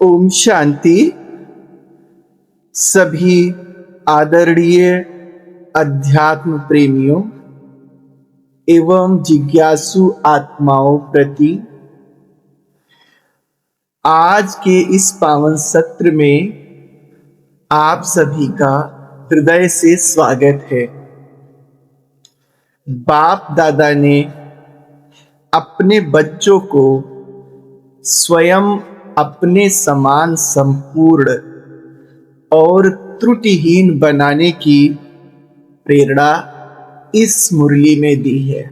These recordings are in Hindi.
ओम शांति। सभी आदरणीय अध्यात्म प्रेमियों एवं जिज्ञासु आत्माओं प्रति आज के इस पावन सत्र में आप सभी का हृदय से स्वागत है। बाप दादा ने अपने बच्चों को स्वयं अपने समान संपूर्ण और त्रुटिहीन बनाने की प्रेरणा इस मुरली में दी है।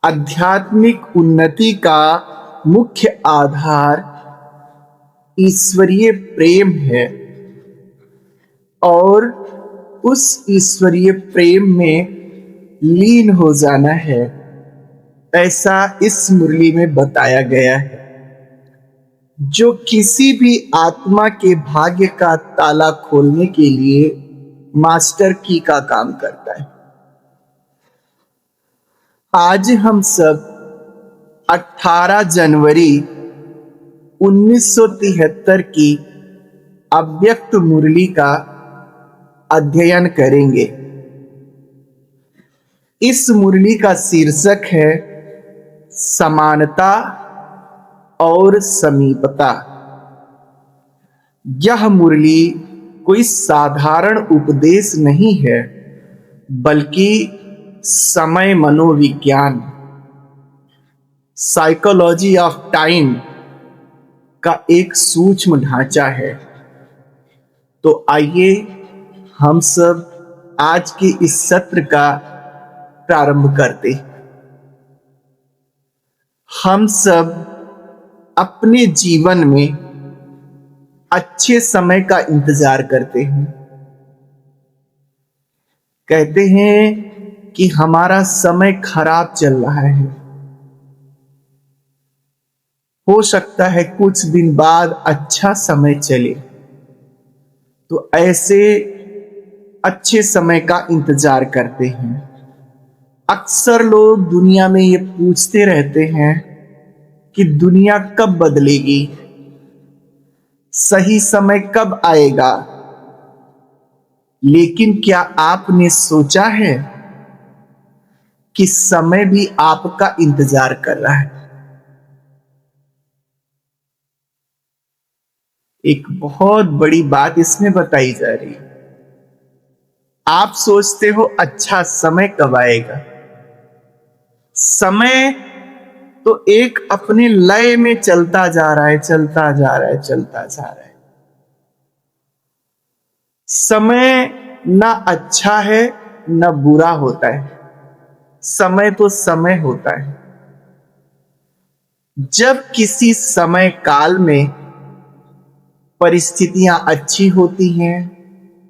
आध्यात्मिक उन्नति का मुख्य आधार ईश्वरीय प्रेम है और उस ईश्वरीय प्रेम में लीन हो जाना है, ऐसा इस मुरली में बताया गया है, जो किसी भी आत्मा के भाग्य का ताला खोलने के लिए मास्टर की का काम करता है। आज हम सब 18 जनवरी 1973 की अव्यक्त मुरली का अध्ययन करेंगे। इस मुरली का शीर्षक है समानता और समीपता। यह मुरली कोई साधारण उपदेश नहीं है, बल्कि समय मनोविज्ञान, साइकोलॉजी ऑफ टाइम का एक सूक्ष्म ढांचा है। तो आइए हम सब आज के इस सत्र का प्रारंभ करते हैं। हम सब अपने जीवन में अच्छे समय का इंतजार करते हैं। कहते हैं कि हमारा समय खराब चल रहा है, हो सकता है कुछ दिन बाद अच्छा समय चले। तो ऐसे अच्छे समय का इंतजार करते हैं। अक्सर लोग दुनिया में ये पूछते रहते हैं कि दुनिया कब बदलेगी, सही समय कब आएगा। लेकिन क्या आपने सोचा है कि समय भी आपका इंतजार कर रहा है। एक बहुत बड़ी बात इसमें बताई जा रही है। आप सोचते हो अच्छा समय कब आएगा। समय तो एक अपने लय में चलता जा रहा है, चलता जा रहा है, चलता जा रहा है। समय ना अच्छा है ना बुरा होता है। समय तो समय होता है। जब किसी समय काल में परिस्थितियां अच्छी होती हैं,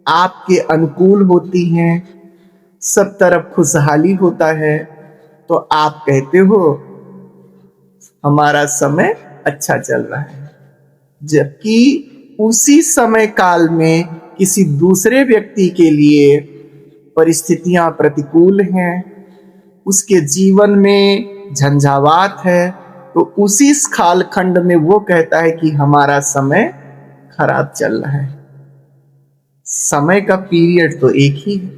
आपके अनुकूल होती हैं, सब तरफ खुशहाली होता है, तो आप कहते हो हमारा समय अच्छा चल रहा है। जबकि उसी समय काल में किसी दूसरे व्यक्ति के लिए परिस्थितियां प्रतिकूल हैं, उसके जीवन में झंझावात है, तो उसी कालखंड में वो कहता है कि हमारा समय खराब चल रहा है। समय का पीरियड तो एक ही है।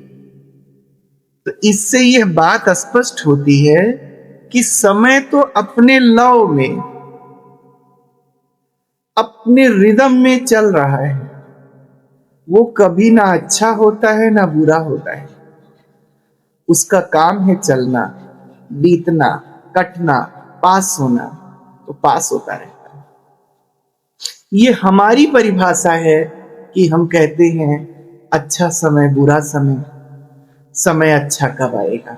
तो इससे यह बात स्पष्ट होती है कि समय तो अपने लव में, अपने रिदम में चल रहा है। वो कभी ना अच्छा होता है ना बुरा होता है। उसका काम है चलना, बीतना, कटना, पास होना, तो पास होता रहता है। ये हमारी परिभाषा है कि हम कहते हैं अच्छा समय, बुरा समय, समय अच्छा कब आएगा।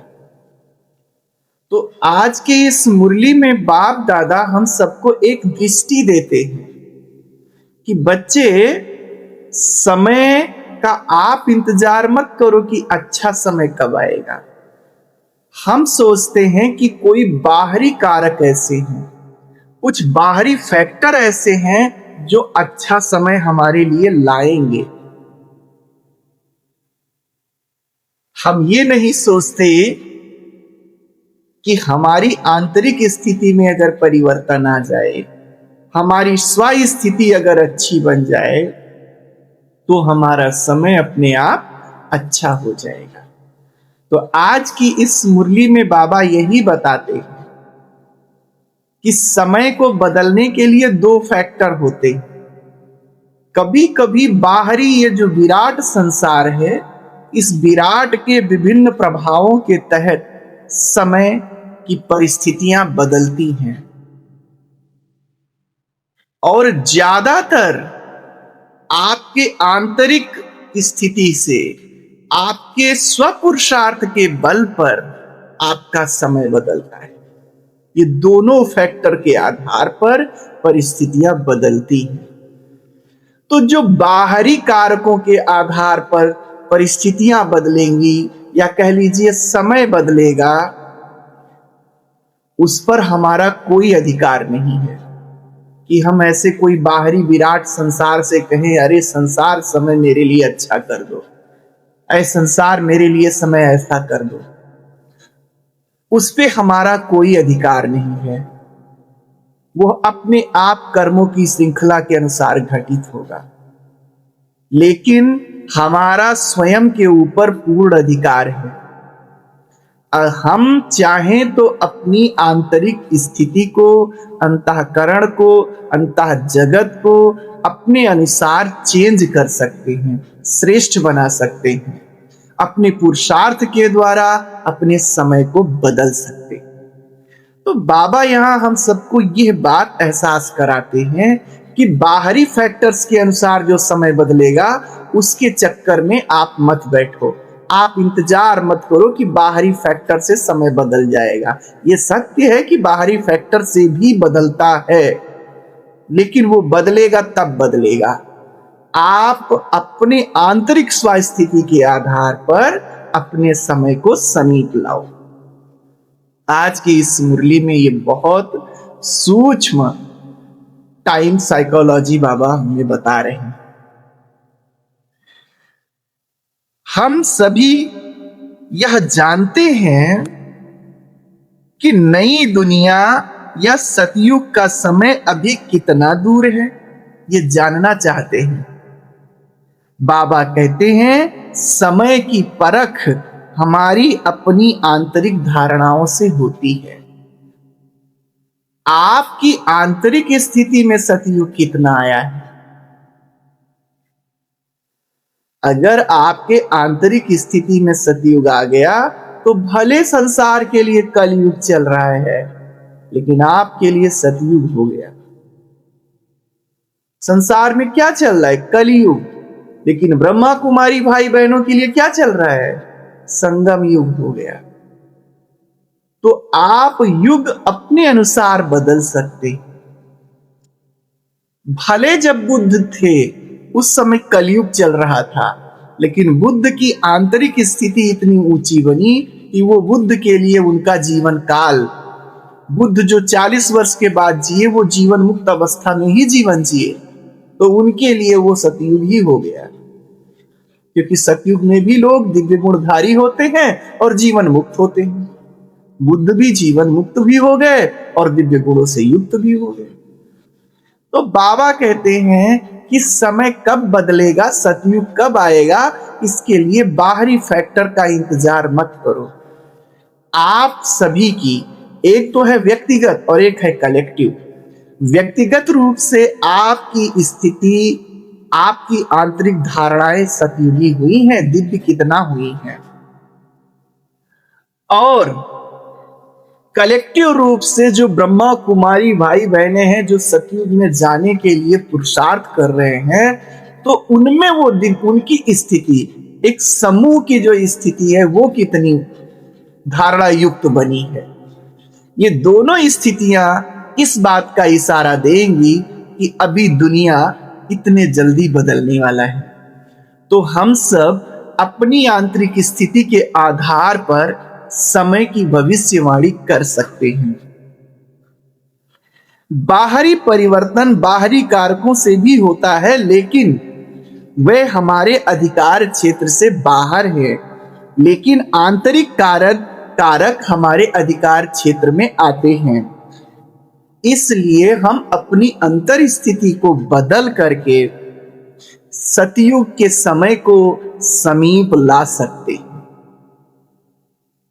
तो आज के इस मुरली में बाप दादा हम सबको एक दृष्टि देते हैं कि बच्चे, समय का आप इंतजार मत करो कि अच्छा समय कब आएगा। हम सोचते हैं कि कोई बाहरी कारक ऐसे हैं, कुछ बाहरी फैक्टर ऐसे हैं जो अच्छा समय हमारे लिए लाएंगे। हम ये नहीं सोचते कि हमारी आंतरिक स्थिति में अगर परिवर्तन आ जाए, हमारी स्वस्थिति अगर अच्छी बन जाए तो हमारा समय अपने आप अच्छा हो जाएगा। तो आज की इस मुरली में बाबा यही बताते हैं कि समय को बदलने के लिए दो फैक्टर होते हैं। कभी कभी बाहरी ये जो विराट संसार है, इस विराट के विभिन्न प्रभावों के तहत समय की परिस्थितियां बदलती हैं और ज्यादातर आपके आंतरिक स्थिति से, आपके स्वपुरुषार्थ के बल पर आपका समय बदलता है। ये दोनों फैक्टर के आधार पर परिस्थितियां बदलती हैं। तो जो बाहरी कारकों के आधार पर परिस्थितियां बदलेंगी या कह लीजिए समय बदलेगा, उस पर हमारा कोई अधिकार नहीं है कि हम ऐसे कोई बाहरी विराट संसार से कहें, अरे संसार समय मेरे लिए अच्छा कर दो, ऐ संसार मेरे लिए समय ऐसा कर दो। उस पे हमारा कोई अधिकार नहीं है। वो अपने आप कर्मों की श्रृंखला के अनुसार घटित होगा, लेकिन हमारा स्वयं के ऊपर पूर्ण अधिकार है। हम चाहें तो अपनी आंतरिक स्थिति को, अंतःकरण को, अंतः जगत को अपने अनुसार चेंज कर सकते हैं, श्रेष्ठ बना सकते हैं। अपने पुरुषार्थ के द्वारा अपने समय को बदल सकते हैं। तो बाबा यहां हम सबको यह बात एहसास कराते हैं कि बाहरी फैक्टर्स के अनुसार जो समय बदलेगा, उसके चक्कर में आप मत बैठो। आप इंतजार मत करो कि बाहरी फैक्टर से समय बदल जाएगा। यह सत्य है कि बाहरी फैक्टर से भी बदलता है, लेकिन वो बदलेगा तब बदलेगा आप अपने आंतरिक स्वास्थ्य के आधार पर अपने समय को समीप लाओ। आज की इस मुरली में ये बहुत सूक्ष्म टाइम साइकोलॉजी बाबा हमें बता रहे हैं। हम सभी यह जानते हैं कि नई दुनिया या सतयुग का समय अभी कितना दूर है, ये जानना चाहते हैं। बाबा कहते हैं समय की परख हमारी अपनी आंतरिक धारणाओं से होती है। आपकी आंतरिक स्थिति में सतयुग कितना आया है? अगर आपके आंतरिक स्थिति में सतयुग आ गया तो भले संसार के लिए कलयुग चल रहा है, लेकिन आपके लिए सतयुग हो गया। संसार में क्या चल रहा है? कलयुग। लेकिन ब्रह्मा कुमारी भाई बहनों के लिए क्या चल रहा है? संगम युग हो गया। तो आप युग अपने अनुसार बदल सकते। भले जब बुद्ध थे उस समय कलयुग चल रहा था, लेकिन बुद्ध की आंतरिक स्थिति इतनी ऊंची बनी कि वो बुद्ध के लिए उनका जीवन काल, बुद्ध जो 40 वर्ष के बाद जिए, वो जीवन मुक्त अवस्था में ही जीवन जिए, तो उनके लिए वो सतयुग ही हो गया। क्योंकि सतयुग में भी लोग दिव्य गुणधारी होते हैं और जीवन मुक्त होते हैं। बुद्ध भी जीवन मुक्त भी हो गए और दिव्य गुणों से युक्त भी हो गए। तो बाबा कहते हैं कि समय कब बदलेगा, सतयुग कब आएगा, इसके लिए बाहरी फैक्टर का इंतजार मत करो। आप सभी की एक तो है व्यक्तिगत और एक है कलेक्टिव। व्यक्तिगत रूप से आपकी स्थिति, आपकी आंतरिक धारणाएं सतयुगी हुई हैं, दिव्य कितना हुई हैं। और कलेक्टिव रूप से जो ब्रह्मा कुमारी भाई बहनें हैं, जो सतयुग में जाने के लिए पुरुषार्थ कर रहे हैं, तो उनमें वो उनकी स्थिति, एक समूह की जो स्थिति है, वो कितनी धारणा युक्त बनी है। ये दोनों स्थितियां इस बात का इशारा देंगी कि अभी दुनिया इतने जल्दी बदलने वाला है। तो हम सब अपनी आंतरिक स्थिति के आधार पर समय की भविष्यवाणी कर सकते हैं। बाहरी परिवर्तन बाहरी कारकों से भी होता है, लेकिन वे हमारे अधिकार क्षेत्र से बाहर है। लेकिन आंतरिक कारक हमारे अधिकार क्षेत्र में आते हैं। इसलिए हम अपनी अंतर स्थिति को बदल करके सतयुग के समय को समीप ला सकते हैं।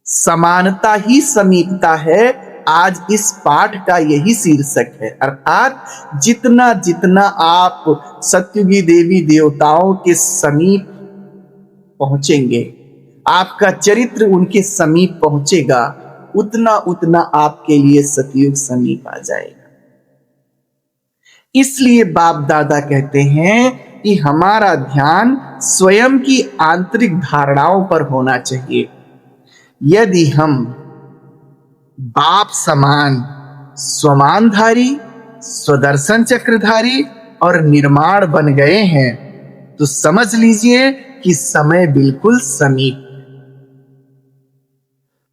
समानता ही समीपता है, आज इस पाठ का यही शीर्षक है। अर्थात जितना जितना आप सतयुगी देवी देवताओं के समीप पहुंचेंगे, आपका चरित्र उनके समीप पहुंचेगा, उतना उतना आपके लिए सतयुग समीप आ जाएगा। इसलिए बाप दादा कहते हैं कि हमारा ध्यान स्वयं की आंतरिक धारणाओं पर होना चाहिए। यदि हम बाप समान स्वमानधारी, स्वदर्शन चक्रधारी और निर्माण बन गए हैं तो समझ लीजिए कि समय बिल्कुल समीप।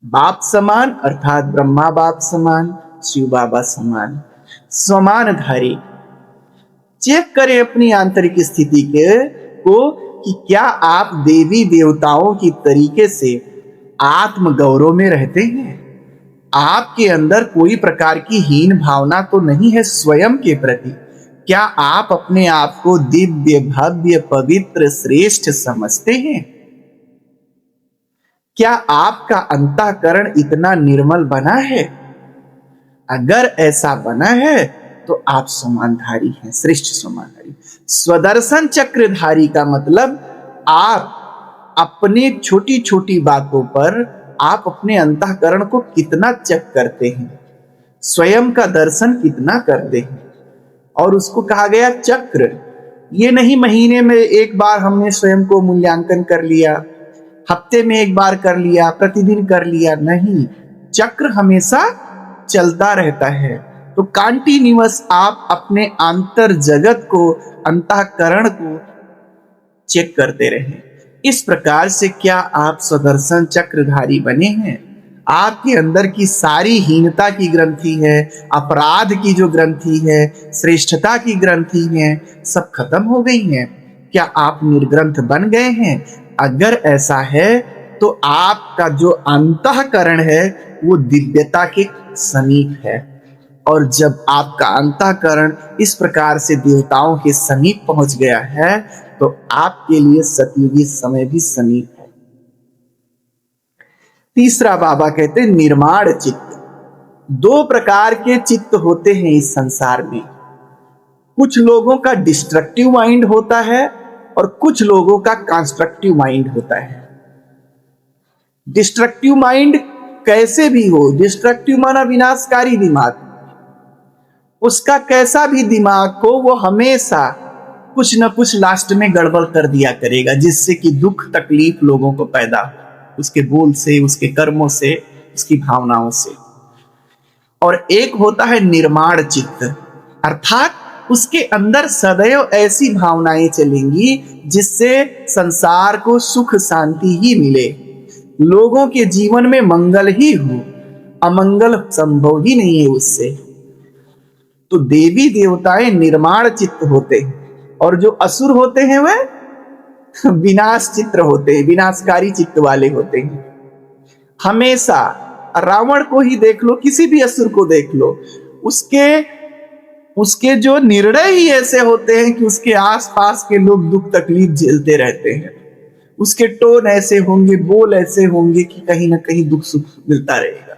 बाप समान अर्थात ब्रह्मा बाप समान, शिव बाबा समान, स्वमानधारी। चेक करें अपनी आंतरिक स्थिति को कि क्या आप देवी देवताओं की तरीके से आत्म गौरव में रहते हैं। आपके अंदर कोई प्रकार की हीन भावना तो नहीं है स्वयं के प्रति। क्या आप अपने आप को दिव्य, भव्य, पवित्र, श्रेष्ठ समझते हैं? क्या आपका अंतःकरण इतना निर्मल बना है? अगर ऐसा बना है तो आप स्वमानधारी हैं, श्रेष्ठ स्वमानधारी। स्वदर्शन चक्रधारी का मतलब आप अपने छोटी छोटी बातों पर आप अपने अंतःकरण को कितना चेक करते हैं, स्वयं का दर्शन कितना करते हैं। और उसको कहा गया चक्र। ये नहीं महीने में एक बार हमने स्वयं को मूल्यांकन कर लिया, हफ्ते में एक बार कर लिया, प्रतिदिन कर लिया, नहीं। चक्र हमेशा चलता रहता है। तो कंटिन्यूअस आप अपने अंतर जगत को, अंतःकरण को चेक करते रहें। इस प्रकार से क्या आप स्वदर्शन चक्रधारी बने हैं? आपके अंदर की सारी हीनता की ग्रंथि है, अपराध की जो ग्रंथि है, श्रेष्ठता की ग्रंथि है, सब खत्म हो गई हैं। क्या आप निर्ग्रंथ बन गए हैं? अगर ऐसा है तो आपका जो अंतःकरण है वो दिव्यता के समीप है। और जब आपका अंतःकरण इस प्रकार से देवताओं के समीप पहुंच गया है तो आपके लिए सतयुगी समय भी समीप है। तीसरा बाबा कहते हैं निर्माण चित्त। दो प्रकार के चित्त होते हैं इस संसार में। कुछ लोगों का डिस्ट्रक्टिव माइंड होता है और कुछ लोगों का कंस्ट्रक्टिव माइंड होता है। डिस्ट्रक्टिव माइंड कैसे भी हो, डिस्ट्रक्टिव माना विनाशकारी दिमाग, उसका कैसा भी दिमाग हो वो हमेशा कुछ न कुछ लास्ट में गड़बड़ कर दिया करेगा, जिससे कि दुख तकलीफ लोगों को पैदा हो, उसके बोल से, उसके कर्मों से, उसकी भावनाओं से। और एक होता है निर्माण चित्त, अर्थात उसके अंदर सदैव ऐसी भावनाएं चलेंगी जिससे संसार को सुख शांति ही मिले, लोगों के जीवन में मंगल ही हो, अमंगल संभव ही नहीं है उससे। तो देवी देवताएं निर्माण चित्त होते हैं और जो असुर होते हैं वह विनाश चित्र होते हैं, विनाशकारी चित्त वाले होते हैं। हमेशा रावण को ही देख लो, किसी भी असुर को देख लो, उसके जो निर्णय ही ऐसे होते हैं कि उसके आसपास के लोग दुख तकलीफ झेलते रहते हैं। उसके टोन ऐसे होंगे, बोल ऐसे होंगे कि कहीं ना कहीं दुख सुख मिलता रहेगा।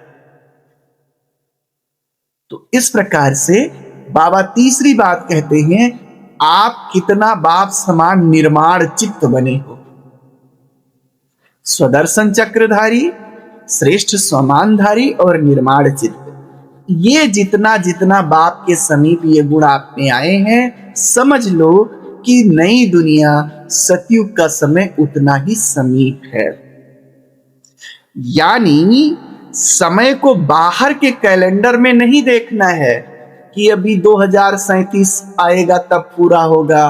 तो इस प्रकार से बाबा तीसरी बात कहते हैं, आप कितना बाप समान निर्माण चित्त बने हो। स्वदर्शन चक्रधारी, श्रेष्ठ स्वमानधारी और निर्माण चित्त। ये जितना जितना बाप के समीप ये गुण आप में आए हैं, समझ लो कि नई दुनिया सतयुग का समय उतना ही समीप है। यानी समय को बाहर के कैलेंडर में नहीं देखना है कि अभी 2037 आएगा तब पूरा होगा,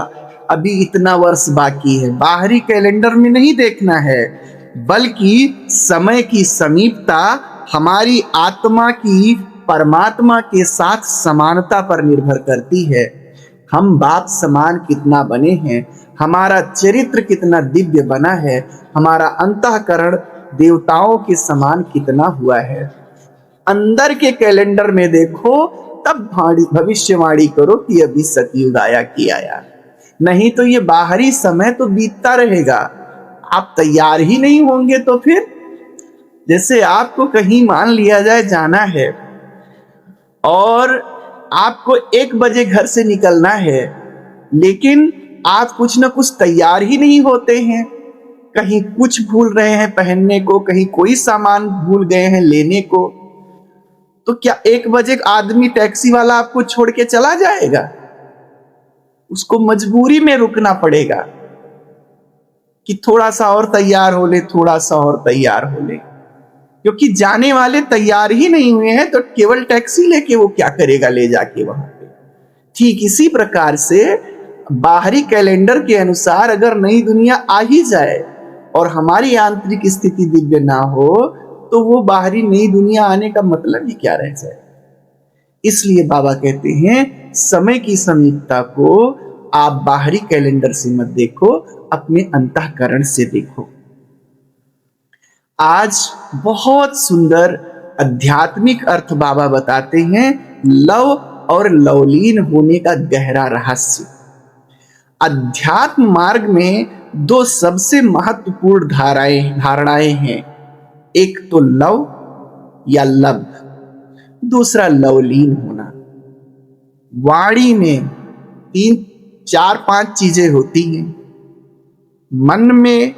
अभी इतना वर्ष बाकी है। बाहरी कैलेंडर में नहीं देखना है, बल्कि समय की समीपता हमारी आत्मा की परमात्मा के साथ समानता पर निर्भर करती है। हम बाप समान कितना बने हैं, हमारा चरित्र कितना दिव्य बना है, हमारा अंतःकरण देवताओं के समान कितना हुआ है। अंदर के कैलेंडर में देखो तब भविष्यवाणी करो कि अभी सतयुग आया कि आया। नहीं तो ये बाहरी समय तो बीतता रहेगा, आप तैयार ही नहीं होंगे तो फिर। जैसे आपको कहीं मान लिया जाए जाना है और आपको 1 बजे घर से निकलना है, लेकिन आप कुछ ना कुछ तैयार ही नहीं होते हैं, कहीं कुछ भूल रहे हैं पहनने को, कहीं कोई सामान भूल गए हैं लेने को, तो क्या 1 बजे आदमी टैक्सी वाला आपको छोड़ के चला जाएगा? उसको मजबूरी में रुकना पड़ेगा कि थोड़ा सा और तैयार हो ले, थोड़ा सा और तैयार हो ले, क्योंकि जाने वाले तैयार ही नहीं हुए हैं, तो केवल टैक्सी लेके वो क्या करेगा ले जाके वहां पे। ठीक इसी प्रकार से बाहरी कैलेंडर के अनुसार अगर नई दुनिया आ ही जाए और हमारी आंतरिक स्थिति दिव्य ना हो, तो वो बाहरी नई दुनिया आने का मतलब ही क्या रह जाए। इसलिए बाबा कहते हैं समय की समीपता को आप बाहरी कैलेंडर से मत देखो, अपने अंतःकरण से देखो। आज बहुत सुंदर आध्यात्मिक अर्थ बाबा बताते हैं लव और लवलीन होने का गहरा रहस्य। अध्यात्म मार्ग में 2 सबसे महत्वपूर्ण धारणाएं हैं, एक तो लव या लब, दूसरा लवलीन होना। वाणी में 3, 4, 5 चीजें होती हैं, मन में,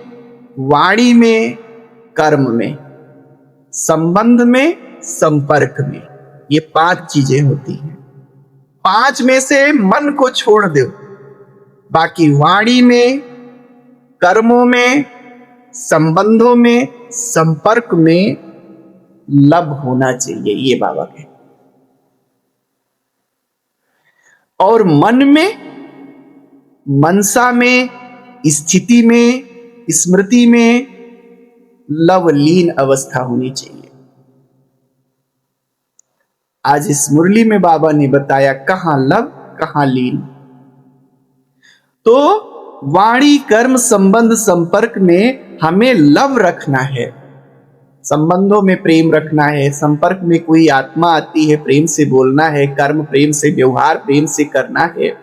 वाणी में, कर्म में, संबंध में, संपर्क में, ये 5 चीजें होती हैं। 5 में से मन को छोड़ दो, बाकी वाणी में, कर्मों में, संबंधों में, संपर्क में लब होना चाहिए, ये बाबा कहते। और मन में, मनसा में, स्थिति में, स्मृति में लवलीन अवस्था होनी चाहिए। आज इस मुरली में बाबा ने बताया कहां लव कहां लीन। तो वाणी, कर्म, संबंध, संपर्क में हमें लव रखना है, संबंधों में प्रेम रखना है, संपर्क में कोई आत्मा आती है प्रेम से बोलना है, कर्म प्रेम से, व्यवहार प्रेम से करना है,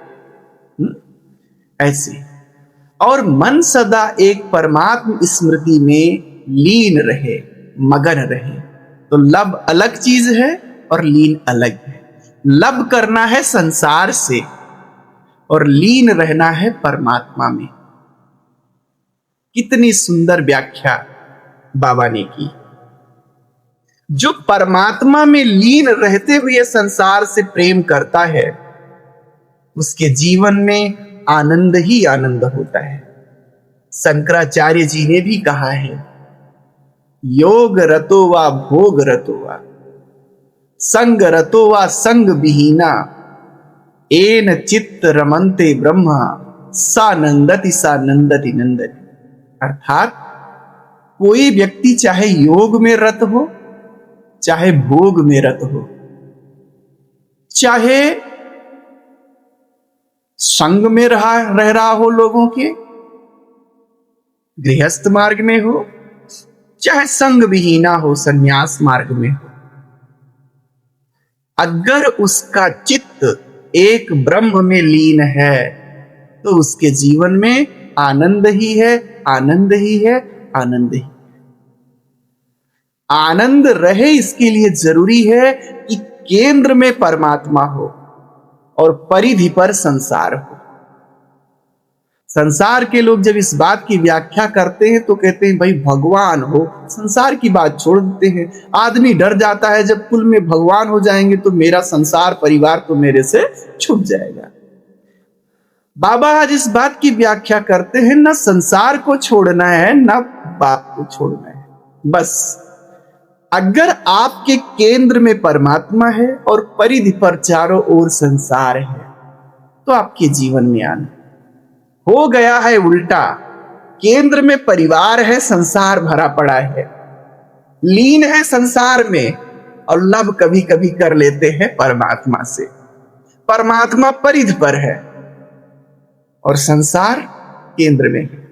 ऐसे। और मन सदा एक परमात्म स्मृति में लीन रहे, मगन रहे। तो लब अलग चीज है और लीन अलग है। लब करना है संसार से और लीन रहना है परमात्मा में। कितनी सुंदर व्याख्या बाबा ने की। जो परमात्मा में लीन रहते हुए संसार से प्रेम करता है, उसके जीवन में आनंद ही आनंद होता है। शंकराचार्य जी ने भी कहा है, योग रतो वा भोग रतो वा संग रतो वा संग विहीना एन चित्त रमन्ते ब्रह्मा सानंदति सानंदति नंदति। अर्थात कोई व्यक्ति चाहे योग में रत हो, चाहे भोग में रत हो, चाहे संग में रह रहा हो लोगों के, गृहस्थ मार्ग में हो, चाहे संग विहीना हो, संन्यास मार्ग में हो, अगर उसका चित्त एक ब्रह्म में लीन है तो उसके जीवन में आनंद ही है, आनंद ही है, आनंद ही। आनंद रहे इसके लिए जरूरी है कि केंद्र में परमात्मा हो और परिधि पर संसार हो। संसार के लोग जब इस बात की व्याख्या करते हैं तो कहते हैं भाई भगवान हो, संसार की बात छोड़ देते हैं। आदमी डर जाता है जब कुल में भगवान हो जाएंगे तो मेरा संसार परिवार तो मेरे से छूट जाएगा। बाबा आज इस बात की व्याख्या करते हैं, ना संसार को छोड़ना है ना बाप को छोड़ना है। बस अगर आपके केंद्र में परमात्मा है और परिधि पर चारों ओर संसार है तो आपके जीवन में आनंद। हो गया है उल्टा, केंद्र में परिवार है, संसार भरा पड़ा है, लीन है संसार में और लब कभी कभी कर लेते हैं परमात्मा से। परमात्मा परिधि पर है और संसार केंद्र में है।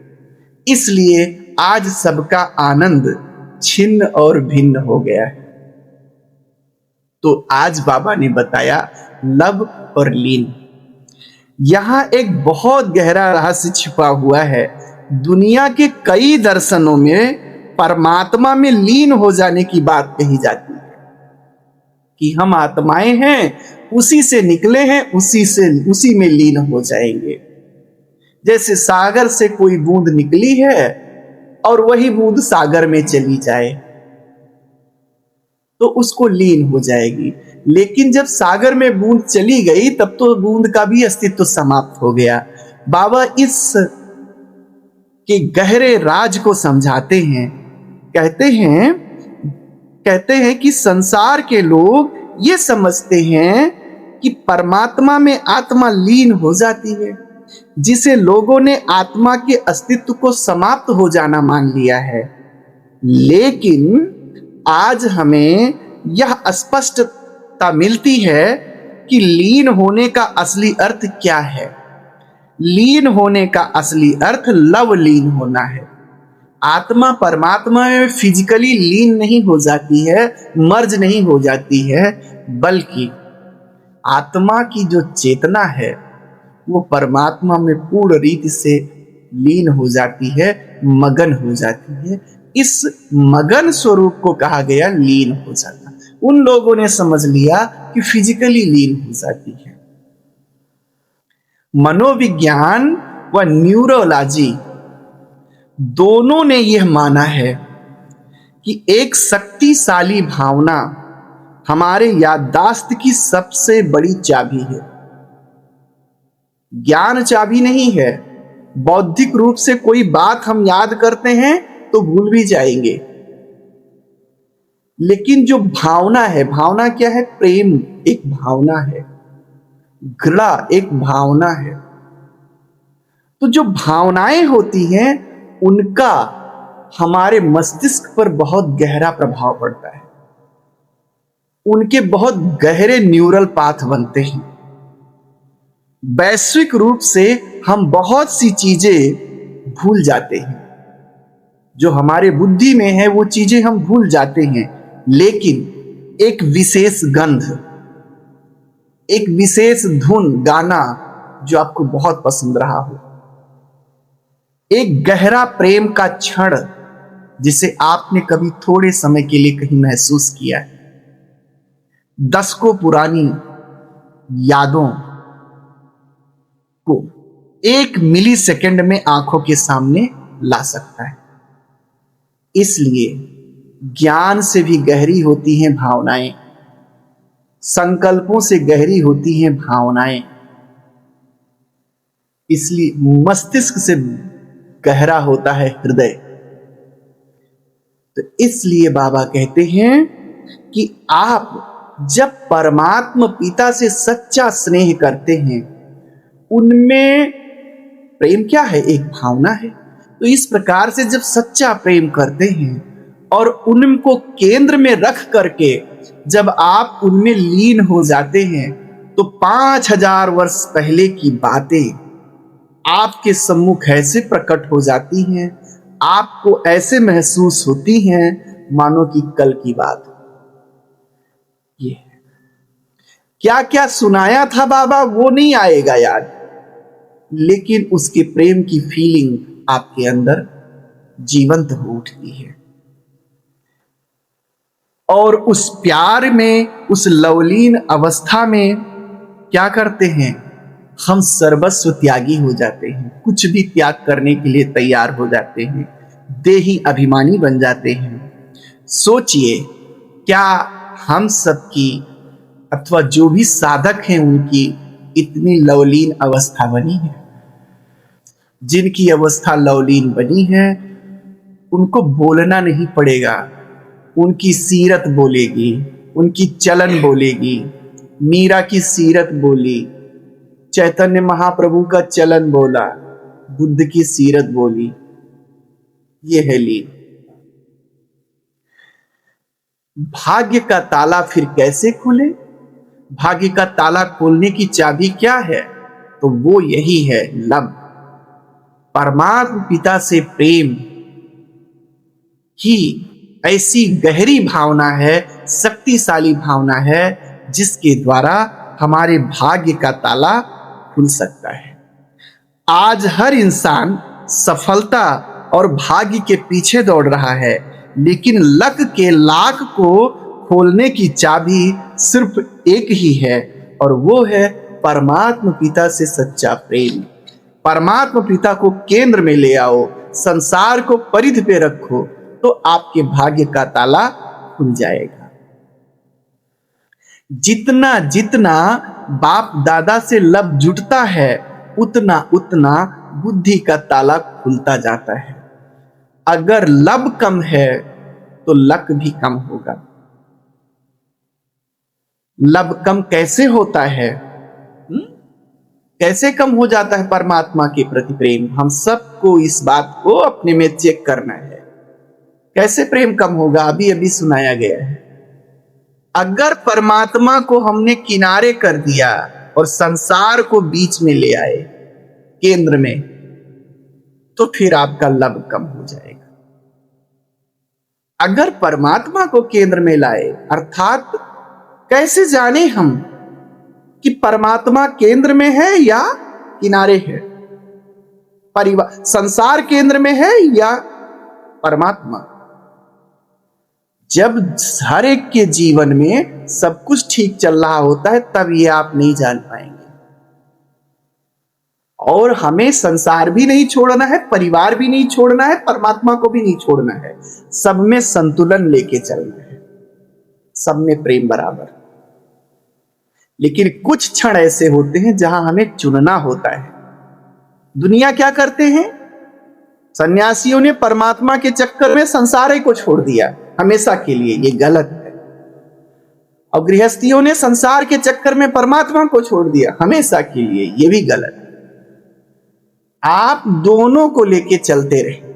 इसलिए आज सबका आनंद छिन्न और भिन्न हो गया है। तो आज बाबा ने बताया लव और लीन। यहां एक बहुत गहरा रहस्य छिपा हुआ है। दुनिया के कई दर्शनों में परमात्मा में लीन हो जाने की बात कही जाती है कि हम आत्माएं हैं, उसी से निकले हैं, उसी में लीन हो जाएंगे। जैसे सागर से कोई बूंद निकली है और वही बूंद सागर में चली जाए तो उसको लीन हो जाएगी। लेकिन जब सागर में बूंद चली गई तब तो बूंद का भी अस्तित्व समाप्त हो गया। बाबा इस के गहरे राज को समझाते हैं। कहते हैं कि संसार के लोग ये समझते हैं कि परमात्मा में आत्मा लीन हो जाती है, जिसे लोगों ने आत्मा के अस्तित्व को समाप्त हो जाना मान लिया है। लेकिन आज हमें यह स्पष्टता मिलती है कि लीन होने का असली अर्थ क्या है। लीन होने का असली अर्थ लवलीन होना है। आत्मा परमात्मा में फिजिकली लीन नहीं हो जाती है, मर्ज नहीं हो जाती है, बल्कि आत्मा की जो चेतना है वो परमात्मा में पूर्ण रीति से लीन हो जाती है, मगन हो जाती है। इस मगन स्वरूप को कहा गया लीन हो जाता। उन लोगों ने समझ लिया कि फिजिकली लीन हो जाती है। मनोविज्ञान व न्यूरोलॉजी दोनों ने यह माना है कि एक शक्तिशाली भावना हमारे याददाश्त की सबसे बड़ी चाबी है। ज्ञान चाबी नहीं है। बौद्धिक रूप से कोई बात हम याद करते हैं तो भूल भी जाएंगे, लेकिन जो भावना है, भावना क्या है? प्रेम एक भावना है, घृणा एक भावना है। तो जो भावनाएं होती हैं उनका हमारे मस्तिष्क पर बहुत गहरा प्रभाव पड़ता है। उनके बहुत गहरे न्यूरल पाथ बनते हैं। वैश्विक रूप से हम बहुत सी चीजें भूल जाते हैं, जो हमारे बुद्धि में है वो चीजें हम भूल जाते हैं। लेकिन एक विशेष गंध, एक विशेष धुन, गाना जो आपको बहुत पसंद रहा हो, एक गहरा प्रेम का क्षण जिसे आपने कभी थोड़े समय के लिए कहीं महसूस किया है, दशकों पुरानी यादों को एक मिली सेकेंड में आंखों के सामने ला सकता है। इसलिए ज्ञान से भी गहरी होती हैं भावनाएं, संकल्पों से गहरी होती हैं भावनाएं, इसलिए मस्तिष्क से गहरा होता है हृदय। तो इसलिए बाबा कहते हैं कि आप जब परमात्मा पिता से सच्चा स्नेह करते हैं, उनमें प्रेम क्या है? एक भावना है। तो इस प्रकार से जब सच्चा प्रेम करते हैं और उनको केंद्र में रख करके जब आप उनमें लीन हो जाते हैं, तो 5000 वर्ष पहले की बातें आपके सम्मुख ऐसे प्रकट हो जाती हैं, आपको ऐसे महसूस होती हैं मानो कि कल की बात। ये क्या क्या सुनाया था बाबा वो नहीं आएगा याद, लेकिन उसके प्रेम की फीलिंग आपके अंदर जीवंत हो उठती है। और उस प्यार में, उस लवलीन अवस्था में क्या करते हैं? हम सर्वस्व त्यागी हो जाते हैं, कुछ भी त्याग करने के लिए तैयार हो जाते हैं, देही अभिमानी बन जाते हैं। सोचिए, क्या हम सबकी अथवा जो भी साधक हैं उनकी इतनी लवलीन अवस्था बनी है? जिनकी अवस्था लवलीन बनी है उनको बोलना नहीं पड़ेगा, उनकी सीरत बोलेगी, उनकी चलन बोलेगी। मीरा की सीरत बोली, चैतन्य महाप्रभु का चलन बोला, बुद्ध की सीरत बोली। ये है लीन। भाग्य का ताला फिर कैसे खुले? भाग्य का ताला खोलने की चाबी क्या है? तो वो यही है, लव। परमात्मा पिता से प्रेम ही ऐसी गहरी भावना है शक्तिशाली भावना है जिसके द्वारा हमारे भाग्य का ताला खुल सकता है। आज हर इंसान सफलता और भाग्य के पीछे दौड़ रहा है, लेकिन लक के लाख को खोलने की चाबी सिर्फ एक ही है, और वो है परमात्मा पिता से सच्चा प्रेम। परमात्मा पिता को केंद्र में ले आओ, संसार को परिधि पे रखो, तो आपके भाग्य का ताला खुल जाएगा। जितना जितना बाप दादा से लब जुटता है, उतना उतना बुद्धि का ताला खुलता जाता है। अगर लब कम है तो लक भी कम होगा। लब कम कैसे होता है? कैसे कम हो जाता है परमात्मा के प्रति प्रेम? हम सबको इस बात को अपने में चेक करना है। कैसे प्रेम कम होगा? अभी अभी सुनाया गया है। अगर परमात्मा को हमने किनारे कर दिया और संसार को बीच में ले आए, केंद्र में, तो फिर आपका लब कम हो जाएगा। अगर परमात्मा को केंद्र में लाए, अर्थात कैसे जाने हम कि परमात्मा केंद्र में है या किनारे है? परिवार, संसार केंद्र में है या परमात्मा? जब हर एक के जीवन में सब कुछ ठीक चल रहा होता है, तब ये आप नहीं जान पाएंगे। और हमें संसार भी नहीं छोड़ना है, परिवार भी नहीं छोड़ना है, परमात्मा को भी नहीं छोड़ना है। सब में संतुलन लेके चलना है, सब में प्रेम बराबर। लेकिन कुछ क्षण ऐसे होते हैं जहां हमें चुनना होता है। दुनिया क्या करते हैं? सन्यासियों ने परमात्मा के चक्कर में संसार ही को छोड़ दिया हमेशा के लिए, ये गलत है। और गृहस्थियों ने संसार के चक्कर में परमात्मा को छोड़ दिया हमेशा के लिए, ये भी गलत है। आप दोनों को लेके चलते रहे,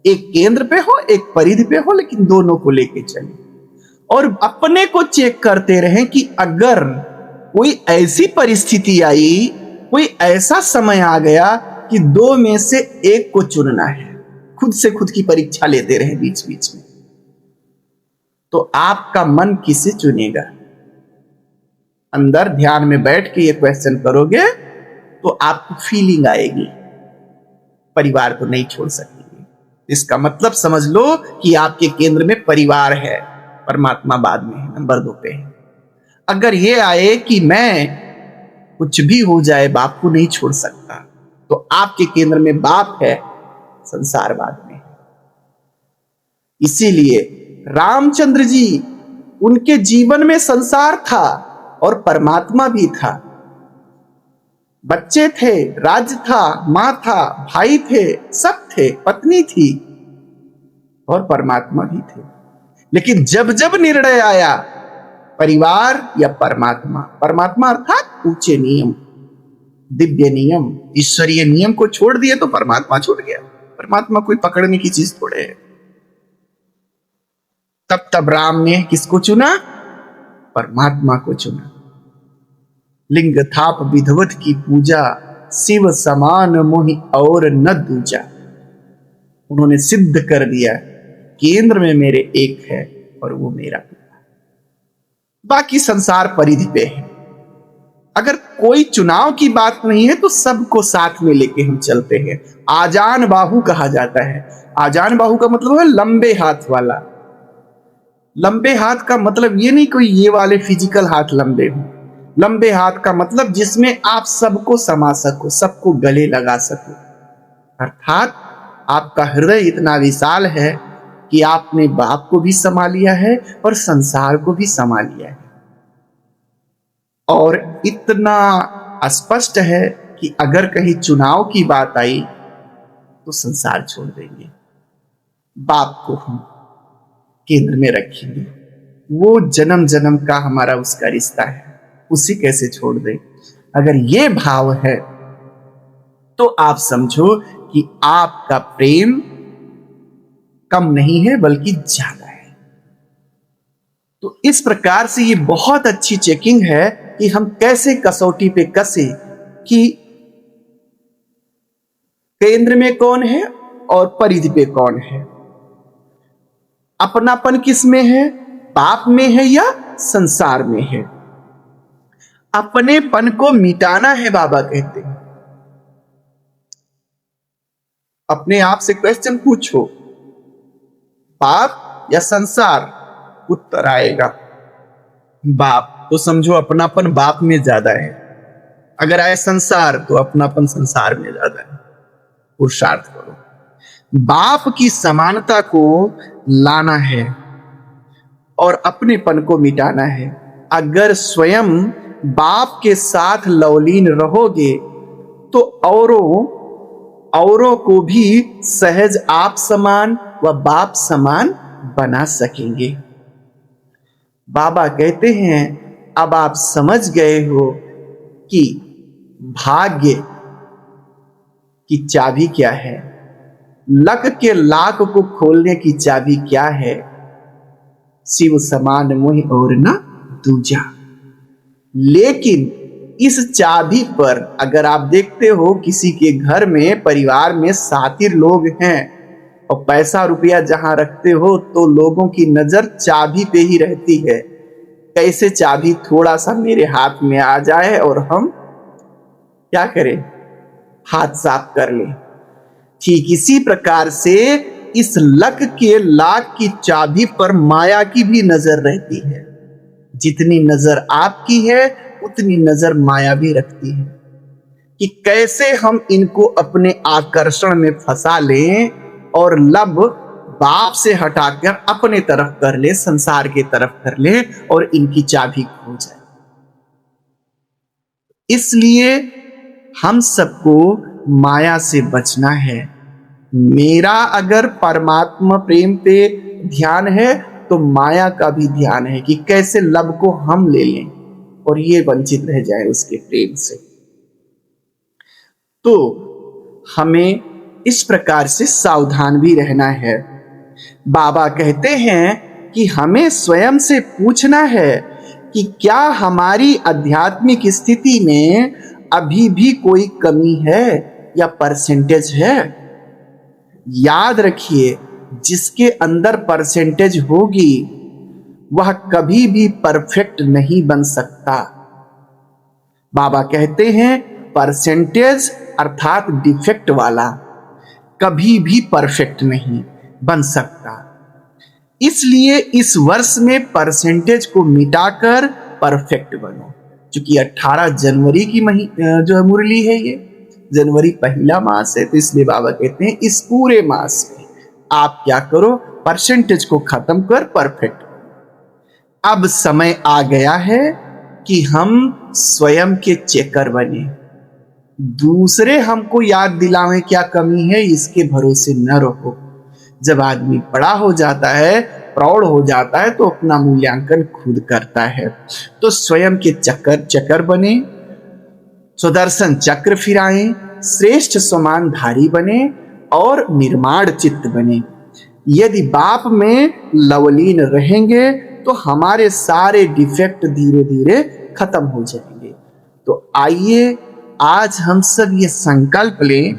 एक केंद्र पे हो, एक परिधि पे हो, लेकिन दोनों को लेके चले। और अपने को चेक करते रहें कि अगर कोई ऐसी परिस्थिति आई, कोई ऐसा समय आ गया कि दो में से एक को चुनना है, खुद से खुद की परीक्षा लेते रहे बीच बीच में, तो आपका मन किसे चुनेगा? अंदर ध्यान में बैठ के ये क्वेश्चन करोगे तो आपको फीलिंग आएगी, परिवार को नहीं छोड़ सकेंगे। इसका मतलब समझ लो कि आपके केंद्र में परिवार है, परमात्मा बाद में है, नंबर 2 पे है। अगर ये आए कि मैं कुछ भी हो जाए बाप को नहीं छोड़ सकता, तो आपके केंद्र में बाप है, संसार बाद में है। इसीलिए रामचंद्र जी, उनके जीवन में संसार था और परमात्मा भी था। बच्चे थे, राज्य था, मां था, भाई थे, सब थे, पत्नी थी और परमात्मा भी थे। लेकिन जब जब निर्णय आया परिवार या परमात्मा, परमात्मा अर्थात ऊंचे नियम, दिव्य नियम, ईश्वरीय नियम को छोड़ दिए तो परमात्मा छूट गया। परमात्मा कोई पकड़ने की चीज थोड़े है। तब राम ने किसको चुना? परमात्मा को चुना। लिंग थाप विधवत की पूजा, शिव समान मोहि और न दूजा। उन्होंने सिद्ध कर दिया केंद्र में मेरे एक है और वो मेरा पिता। बाकी संसार परिधि पे है। अगर कोई चुनाव की बात नहीं है तो सबको साथ में लेके हम चलते हैं। आजान बाहु कहा जाता है। आजान बाहु का मतलब है लंबे हाथ वाला। लंबे हाथ का मतलब ये नहीं कोई ये वाले फिजिकल हाथ लंबे हो। लंबे हाथ का मतलब जिसमें आप सबको समा सको, सबको गले लगा सको। अर्थात आपका हृदय इतना विशाल है कि आपने बाप को भी समा लिया है और संसार को भी समा लिया है। और इतना स्पष्ट है कि अगर कहीं चुनाव की बात आई तो संसार छोड़ देंगे, बाप को हम केंद्र में रखेंगे। वो जन्म जन्म का हमारा उसका रिश्ता है, उसी कैसे छोड़ दे। अगर ये भाव है तो आप समझो कि आपका प्रेम कम नहीं है बल्कि ज्यादा है। तो इस प्रकार से ये बहुत अच्छी चेकिंग है कि हम कैसे कसौटी पे कसे कि केंद्र में कौन है और परिधि पे कौन है, अपनापन किस में है बाप में है या संसार में है। अपनेपन को मिटाना है, बाबा कहते हैं। अपने आप से क्वेश्चन पूछो, बाप या संसार? उत्तर आएगा बाप। तो समझो अपनापन बाप में ज्यादा है। अगर आए संसार तो अपनापन संसार में ज्यादा है। पुरुषार्थ करो, बाप की समानता को लाना है और अपनेपन को मिटाना है। अगर स्वयं बाप के साथ लवलीन रहोगे तो औरों को भी सहज आप समान व बाप समान बना सकेंगे। बाबा कहते हैं अब आप समझ गए हो कि भाग्य की चाबी क्या है, लक के लाक को खोलने की चाबी क्या है। शिव समान मोहि और न दूजा। लेकिन इस चाबी पर अगर आप देखते हो किसी के घर में परिवार में सातिर लोग हैं और पैसा रुपया जहां रखते हो तो लोगों की नजर चाबी पे ही रहती है। कैसे चाबी थोड़ा सा मेरे हाथ में आ जाए और हम क्या करें, हाथ साफ कर लें। ठीक इसी प्रकार से इस लक के लाक की चाबी पर माया की भी नजर रहती है। जितनी नजर आपकी है उतनी नजर माया भी रखती है कि कैसे हम इनको अपने आकर्षण में फंसा लें और लब बाप से हटाकर अपने तरफ कर ले, संसार के तरफ कर ले और इनकी चाबी खो जाए। इसलिए हम सबको माया से बचना है। मेरा अगर परमात्मा प्रेम पे ध्यान है तो माया का भी ध्यान है कि कैसे लब को हम ले लें और ये वंचित रह जाए उसके प्रेम से। तो हमें इस प्रकार से सावधान भी रहना है। बाबा कहते हैं कि हमें स्वयं से पूछना है कि क्या हमारी आध्यात्मिक स्थिति में अभी भी कोई कमी है या परसेंटेज है। याद रखिए, जिसके अंदर परसेंटेज होगी वह कभी भी परफेक्ट नहीं बन सकता। बाबा कहते हैं परसेंटेज अर्थात डिफेक्ट वाला कभी भी परफेक्ट नहीं बन सकता। इसलिए इस वर्ष में परसेंटेज को मिटाकर परफेक्ट बनो। क्योंकि 18 जनवरी की जो है मुरली है, ये जनवरी पहला मास है, तो इसलिए बाबा कहते हैं इस पूरे मास में आप क्या करो, परसेंटेज को खत्म कर परफेक्ट। अब समय आ गया है कि हम स्वयं के चेकर बने। दूसरे हमको याद दिलावें क्या कमी है, इसके भरोसे न रहो। जब आदमी बड़ा हो जाता है, प्रौढ़ हो जाता है, तो अपना मूल्यांकन खुद करता है। तो स्वयं के चक्कर बने, सुदर्शन चक्र फिराएं, श्रेष्ठ समानधारी बने और निर्माण चित्त बने। यदि बाप में लवलीन रहेंगे तो हमारे सारे डिफेक्ट धीरे धीरे खत्म हो जाएंगे। तो आइए आज हम सब ये संकल्प लें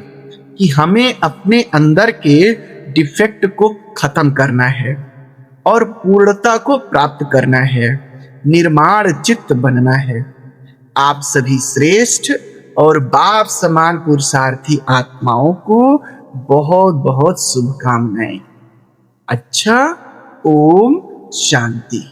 कि हमें अपने अंदर के डिफेक्ट को खत्म करना है और पूर्णता को प्राप्त करना है, निर्माण चित्त बनना है। आप सभी श्रेष्ठ और बाप समान पुरुषार्थी आत्माओं को बहुत बहुत शुभकामनाएं। अच्छा, ओम शांति।